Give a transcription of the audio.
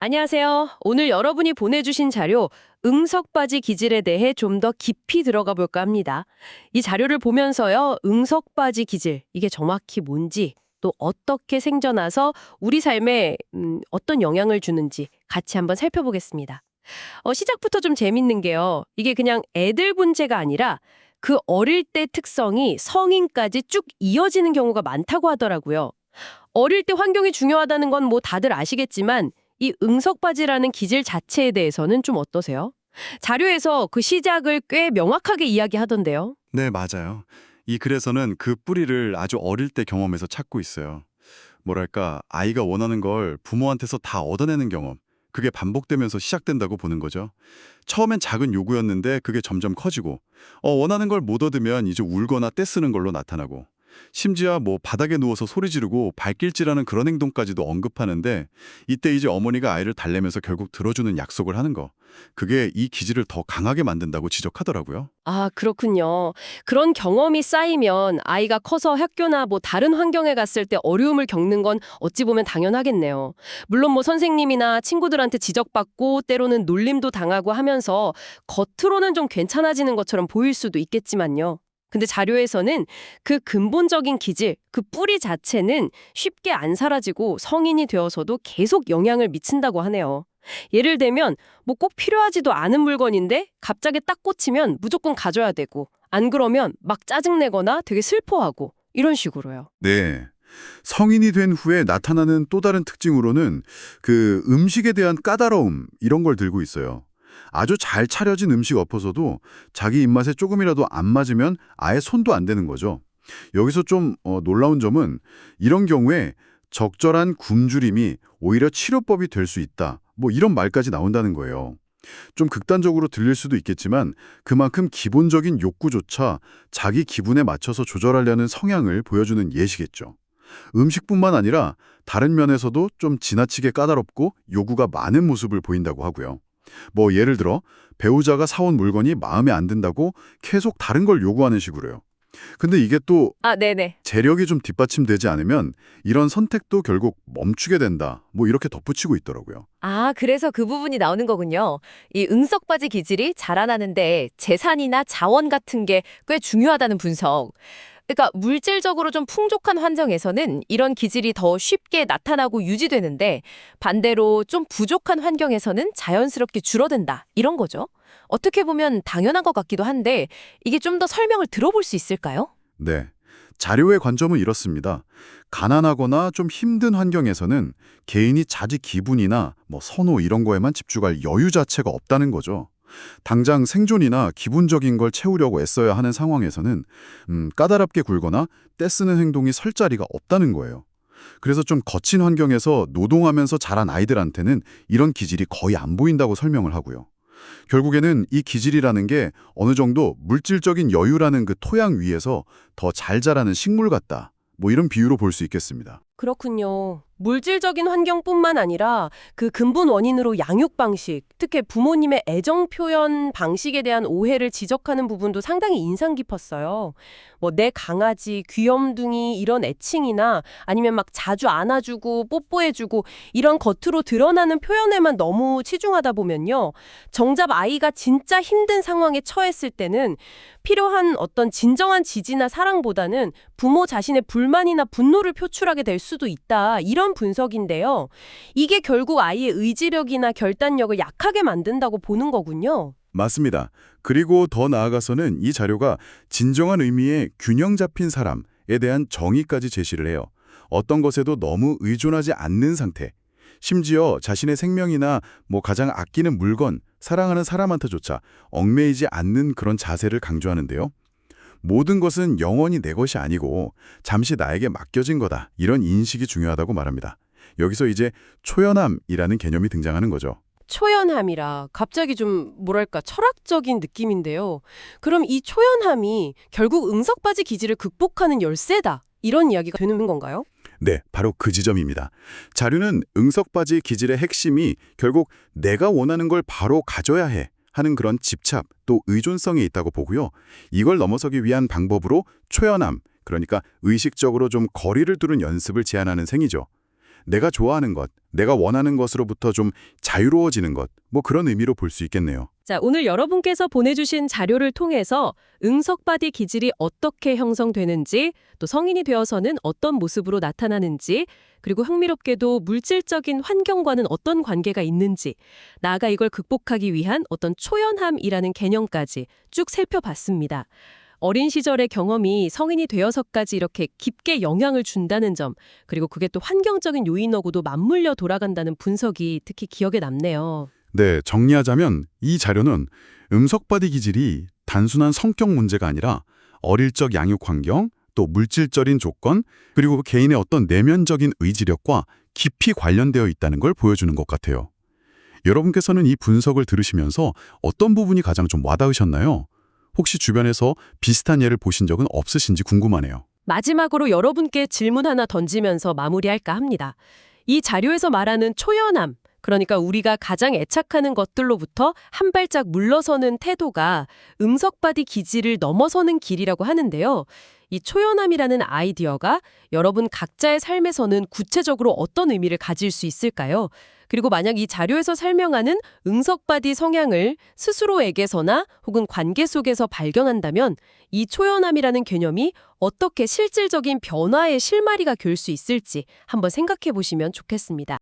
안녕하세요. 오늘 여러분이 보내주신 자료, 응석바지 기질에 대해 좀 더 깊이 들어가 볼까 합니다. 이 자료를 보면서요, 응석바지 기질, 이게 정확히 뭔지, 또 어떻게 생겨나서 우리 삶에 어떤 영향을 주는지 같이 한번 살펴보겠습니다. 시작부터 좀 재밌는 게요. 이게 그냥 애들 문제가 아니라 그 어릴 때 특성이 성인까지 쭉 이어지는 경우가 많다고 하더라고요. 어릴 때 환경이 중요하다는 건 뭐 다들 아시겠지만 이 응석바지라는 기질 자체에 대해서는 좀 어떠세요? 자료에서 그 시작을 꽤 명확하게 이야기하던데요. 네, 맞아요. 이 글에서는 그 뿌리를 아주 어릴 때 경험에서 찾고 있어요. 뭐랄까, 아이가 원하는 걸 부모한테서 다 얻어내는 경험. 그게 반복되면서 시작된다고 보는 거죠. 처음엔 작은 요구였는데 그게 점점 커지고, 원하는 걸 못 얻으면 이제 울거나 떼쓰는 걸로 나타나고, 심지어 뭐 바닥에 누워서 소리 지르고 발길질하는 그런 행동까지도 언급하는데, 이때 이제 어머니가 아이를 달래면서 결국 들어주는 약속을 하는 거. 그게 이 기질을 더 강하게 만든다고 지적하더라고요. 아, 그렇군요. 그런 경험이 쌓이면 아이가 커서 학교나 뭐 다른 환경에 갔을 때 어려움을 겪는 건 어찌 보면 당연하겠네요. 물론 뭐 선생님이나 친구들한테 지적받고 때로는 놀림도 당하고 하면서 겉으로는 좀 괜찮아지는 것처럼 보일 수도 있겠지만요. 근데 자료에서는 그 근본적인 기질, 그 뿌리 자체는 쉽게 안 사라지고 성인이 되어서도 계속 영향을 미친다고 하네요. 예를 들면 뭐 꼭 필요하지도 않은 물건인데 갑자기 딱 꽂히면 무조건 가져야 되고 안 그러면 막 짜증내거나 되게 슬퍼하고 이런 식으로요. 네. 성인이 된 후에 나타나는 또 다른 특징으로는 그 음식에 대한 까다로움 이런 걸 들고 있어요. 아주 잘 차려진 음식 엎어서도 자기 입맛에 조금이라도 안 맞으면 아예 손도 안 대는 거죠. 여기서 좀 놀라운 점은 이런 경우에 적절한 굶주림이 오히려 치료법이 될 수 있다. 뭐 이런 말까지 나온다는 거예요. 좀 극단적으로 들릴 수도 있겠지만 그만큼 기본적인 욕구조차 자기 기분에 맞춰서 조절하려는 성향을 보여주는 예시겠죠. 음식뿐만 아니라 다른 면에서도 좀 지나치게 까다롭고 요구가 많은 모습을 보인다고 하고요. 뭐 예를 들어 배우자가 사온 물건이 마음에 안 든다고 계속 다른 걸 요구하는 식으로요. 근데 이게 또 아, 네네. 재력이 좀 뒷받침되지 않으면 이런 선택도 결국 멈추게 된다. 뭐 이렇게 덧붙이고 있더라고요. 아, 그래서 그 부분이 나오는 거군요. 이 응석바지 기질이 자라나는데 재산이나 자원 같은 게 꽤 중요하다는 분석. 그러니까 물질적으로 좀 풍족한 환경에서는 이런 기질이 더 쉽게 나타나고 유지되는데 반대로 좀 부족한 환경에서는 자연스럽게 줄어든다. 이런 거죠. 어떻게 보면 당연한 것 같기도 한데 이게 좀 더 설명을 들어볼 수 있을까요? 네. 자료의 관점은 이렇습니다. 가난하거나 좀 힘든 환경에서는 개인이 자기 기분이나 뭐 선호 이런 거에만 집중할 여유 자체가 없다는 거죠. 당장 생존이나 기본적인 걸 채우려고 애써야 하는 상황에서는 까다롭게 굴거나 떼쓰는 행동이 설 자리가 없다는 거예요. 그래서 좀 거친 환경에서 노동하면서 자란 아이들한테는 이런 기질이 거의 안 보인다고 설명을 하고요. 결국에는 이 기질이라는 게 어느 정도 물질적인 여유라는 그 토양 위에서 더 잘 자라는 식물 같다. 뭐 이런 비유로 볼 수 있겠습니다. 그렇군요. 물질적인 환경뿐만 아니라 그 근본 원인으로 양육 방식, 특히 부모님의 애정 표현 방식에 대한 오해를 지적하는 부분도 상당히 인상 깊었어요. 뭐 내 강아지, 귀염둥이 이런 애칭이나 아니면 막 자주 안아주고 뽀뽀해주고 이런 겉으로 드러나는 표현에만 너무 치중하다 보면요. 정작 아이가 진짜 힘든 상황에 처했을 때는 필요한 어떤 진정한 지지나 사랑보다는 부모 자신의 불만이나 분노를 표출하게 될 수도 있다. 이런 분석인데요. 이게 결국 아이의 의지력이나 결단력을 약하게 만든다고 보는 거군요. 맞습니다. 그리고 더 나아가서는 이 자료가 진정한 의미의 균형 잡힌 사람에 대한 정의까지 제시를 해요. 어떤 것에도 너무 의존하지 않는 상태. 심지어 자신의 생명이나 뭐 가장 아끼는 물건, 사랑하는 사람한테조차 얽매이지 않는 그런 자세를 강조하는데요. 모든 것은 영원히 내 것이 아니고 잠시 나에게 맡겨진 거다. 이런 인식이 중요하다고 말합니다. 여기서 이제 초연함이라는 개념이 등장하는 거죠. 초연함이라 갑자기 좀 뭐랄까 철학적인 느낌인데요. 그럼 이 초연함이 결국 응석바지 기질을 극복하는 열쇠다. 이런 이야기가 되는 건가요? 네, 바로 그 지점입니다. 자료는 응석바지 기질의 핵심이 결국 내가 원하는 걸 바로 가져야 해 하는 그런 집착 또 의존성에 있다고 보고요. 이걸 넘어서기 위한 방법으로 초연함, 그러니까 의식적으로 좀 거리를 두는 연습을 제안하는 셈이죠. 내가 좋아하는 것, 내가 원하는 것으로부터 좀 자유로워지는 것, 뭐 그런 의미로 볼 수 있겠네요. 자, 오늘 여러분께서 보내주신 자료를 통해서 응석바디 기질이 어떻게 형성되는지, 또 성인이 되어서는 어떤 모습으로 나타나는지, 그리고 흥미롭게도 물질적인 환경과는 어떤 관계가 있는지, 나아가 이걸 극복하기 위한 어떤 초연함이라는 개념까지 쭉 살펴봤습니다. 어린 시절의 경험이 성인이 되어서까지 이렇게 깊게 영향을 준다는 점, 그리고 그게 또 환경적인 요인하고도 맞물려 돌아간다는 분석이 특히 기억에 남네요. 네, 정리하자면 이 자료는 응석바디 기질이 단순한 성격 문제가 아니라 어릴 적 양육 환경, 또 물질적인 조건, 그리고 개인의 어떤 내면적인 의지력과 깊이 관련되어 있다는 걸 보여주는 것 같아요. 여러분께서는 이 분석을 들으시면서 어떤 부분이 가장 좀 와닿으셨나요? 혹시 주변에서 비슷한 예를 보신 적은 없으신지 궁금하네요. 마지막으로 여러분께 질문 하나 던지면서 마무리할까 합니다. 이 자료에서 말하는 초연함, 그러니까 우리가 가장 애착하는 것들로부터 한 발짝 물러서는 태도가 응석바디 기질을 넘어서는 길이라고 하는데요. 이 초연함이라는 아이디어가 여러분 각자의 삶에서는 구체적으로 어떤 의미를 가질 수 있을까요? 그리고 만약 이 자료에서 설명하는 응석바디 성향을 스스로에게서나 혹은 관계 속에서 발견한다면 이 초연함이라는 개념이 어떻게 실질적인 변화의 실마리가 될 수 있을지 한번 생각해 보시면 좋겠습니다.